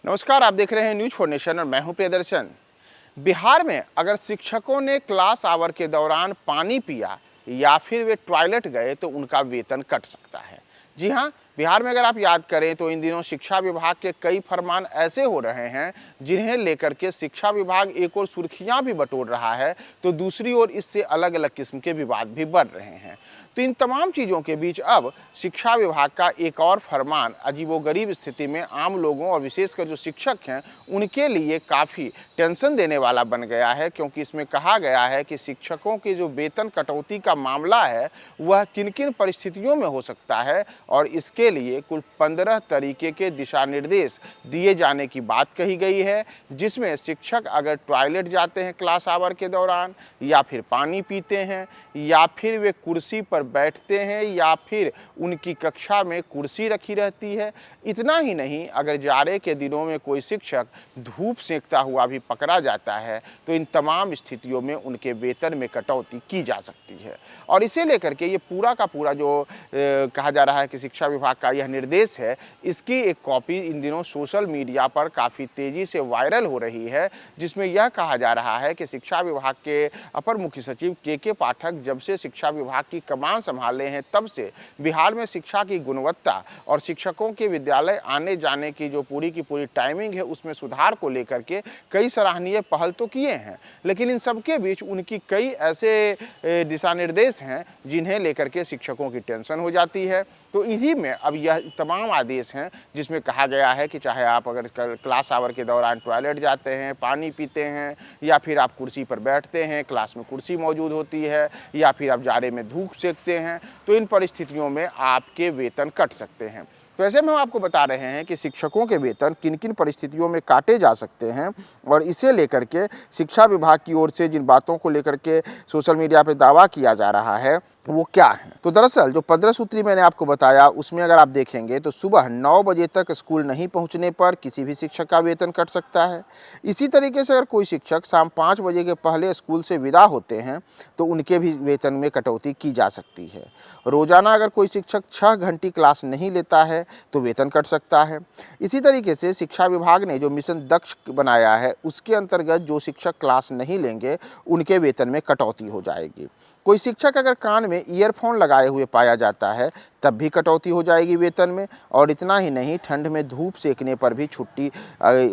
नमस्कार, आप देख रहे हैं न्यूज फॉर नेशन और मैं हूं प्रियदर्शन। बिहार में अगर शिक्षकों ने क्लास आवर के दौरान पानी पिया या फिर वे टॉयलेट गए तो उनका वेतन कट सकता है। जी हां, बिहार में अगर आप याद करें तो इन दिनों शिक्षा विभाग के कई फरमान ऐसे हो रहे हैं जिन्हें लेकर के शिक्षा विभाग एक और सुर्खियां भी बटोर रहा है तो दूसरी ओर इससे अलग अलग किस्म के विवाद भी बढ़ रहे हैं। तो इन तमाम चीज़ों के बीच अब शिक्षा विभाग का एक और फरमान अजीबोगरीब स्थिति में आम लोगों और विशेषकर जो शिक्षक हैं उनके लिए काफ़ी टेंशन देने वाला बन गया है, क्योंकि इसमें कहा गया है कि शिक्षकों के जो वेतन कटौती का मामला है वह किन किन परिस्थितियों में हो सकता है और इसके लिए कुल 15 तरीके के दिशा निर्देश दिए जाने की बात कही गई है, जिसमें शिक्षक अगर टॉयलेट जाते हैं क्लास आवर के दौरान या फिर पानी पीते हैं या फिर वे कुर्सी पर बैठते हैं या फिर उनकी कक्षा में कुर्सी रखी रहती है। इतना ही नहीं, अगर जाड़े के दिनों में कोई शिक्षक धूप सेंकता हुआ भी पकड़ा जाता है तो इन तमाम स्थितियों में उनके वेतन में कटौती की जा सकती है। और इसे लेकर के ये पूरा का पूरा जो कहा जा रहा है कि शिक्षा विभाग का यह निर्देश है, इसकी एक कॉपी इन दिनों सोशल मीडिया पर काफ़ी तेज़ी से वायरल हो रही है, जिसमें यह कहा जा रहा है कि शिक्षा विभाग के अपर मुख्य सचिव के पाठक जब से शिक्षा विभाग की कमान संभाले हैं तब से बिहार में शिक्षा की गुणवत्ता और शिक्षकों के विद्यालय आने जाने की जो पूरी की पूरी टाइमिंग है उसमें सुधार को लेकर के कई सराहनीय पहल तो किए हैं, लेकिन इन सबके बीच उनकी कई ऐसे दिशा निर्देश हैं जिन्हें लेकर के शिक्षकों की टेंशन हो जाती है। तो इन्हीं में अब यह तमाम आदेश हैं जिसमें कहा गया है कि चाहे आप अगर क्लास आवर के दौरान टॉयलेट जाते हैं, पानी पीते हैं या फिर आप कुर्सी पर बैठते हैं, क्लास में कुर्सी मौजूद होती है या फिर आप जाड़े में धूप सेकते हैं, तो इन परिस्थितियों में आपके वेतन कट सकते हैं। तो ऐसे में हम आपको बता रहे हैं कि शिक्षकों के वेतन किन किन परिस्थितियों में काटे जा सकते हैं और इसे लेकर के शिक्षा विभाग की ओर से जिन बातों को लेकर के सोशल मीडिया पर दावा किया जा रहा है वो क्या है। तो दरअसल जो 15 सूत्री मैंने आपको बताया उसमें अगर आप देखेंगे तो सुबह 9 बजे तक स्कूल नहीं पहुंचने पर किसी भी शिक्षक का वेतन कट सकता है। इसी तरीके से अगर कोई शिक्षक शाम 5 बजे के पहले स्कूल से विदा होते हैं तो उनके भी वेतन में कटौती की जा सकती है। रोजाना अगर कोई शिक्षक 6 घंटे क्लास नहीं लेता है तो वेतन कट सकता है। इसी तरीके से शिक्षा विभाग ने जो मिशन दक्ष बनाया है उसके अंतर्गत जो शिक्षक क्लास नहीं लेंगे उनके वेतन में कटौती हो जाएगी। कोई शिक्षक अगर कान में ईयरफोन लगाए हुए पाया जाता है तब भी कटौती हो जाएगी वेतन में। और इतना ही नहीं, ठंड में धूप सेकने पर भी छुट्टी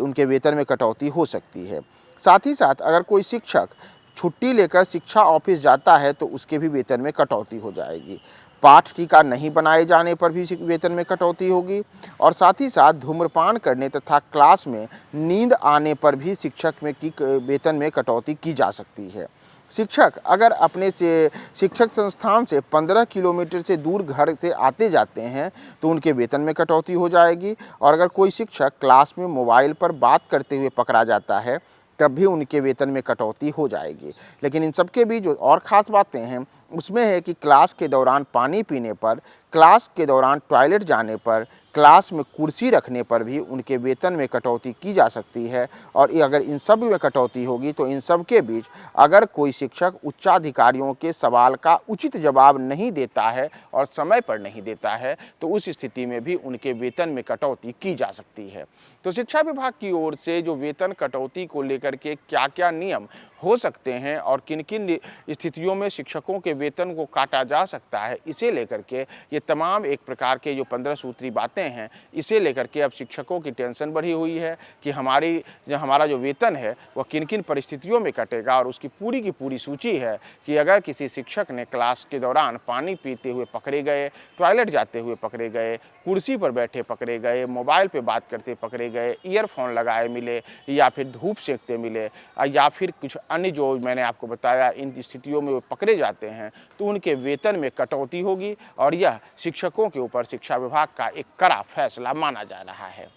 उनके वेतन में कटौती हो सकती है। साथ ही साथ अगर कोई शिक्षक छुट्टी लेकर शिक्षा ऑफिस जाता है तो उसके भी वेतन में कटौती हो जाएगी। पाठ टीका नहीं बनाए जाने पर भी वेतन में कटौती होगी और साथ ही साथ धूम्रपान करने तथा क्लास में नींद आने पर भी शिक्षक में की वेतन में कटौती की जा सकती है। शिक्षक अगर अपने से शिक्षक संस्थान से 15 किलोमीटर से दूर घर से आते जाते हैं तो उनके वेतन में कटौती हो जाएगी। और अगर कोई शिक्षक क्लास में मोबाइल पर बात करते हुए पकड़ा जाता है तब भी उनके वेतन में कटौती हो जाएगी। लेकिन इन सब के बीच जो और ख़ास बातें हैं उसमें है कि क्लास के दौरान पानी पीने पर, क्लास के दौरान टॉयलेट जाने पर, क्लास में कुर्सी रखने पर भी उनके वेतन में कटौती की जा सकती है। और अगर इन सब में कटौती होगी तो इन सब के बीच अगर कोई शिक्षक उच्चाधिकारियों के सवाल का उचित जवाब नहीं देता है और समय पर नहीं देता है तो उस स्थिति में भी उनके वेतन में कटौती की जा सकती है। तो शिक्षा विभाग की ओर से जो वेतन कटौती को लेकर के क्या क्या नियम हो सकते हैं और किन किन स्थितियों में शिक्षकों के वेतन को काटा जा सकता है, इसे लेकर के ये तमाम एक प्रकार के जो 15 सूत्री बातें हैं, इसे लेकर के अब शिक्षकों की टेंशन बढ़ी हुई है कि हमारा जो वेतन है वह किन किन परिस्थितियों में कटेगा। और उसकी पूरी की पूरी सूची है कि अगर किसी शिक्षक ने क्लास के दौरान पानी पीते हुए पकड़े गए, टॉयलेट जाते हुए पकड़े गए, कुर्सी पर बैठे पकड़े गए, मोबाइल पे बात करते पकड़े गए, ईयरफोन लगाए मिले या फिर धूप सेकते मिले या फिर कुछ अन्य जो मैंने आपको बताया इन स्थितियों में वो पकड़े जाते हैं तो उनके वेतन में कटौती होगी। और यह शिक्षकों के ऊपर शिक्षा विभाग का एक कड़ा फैसला माना जा रहा है।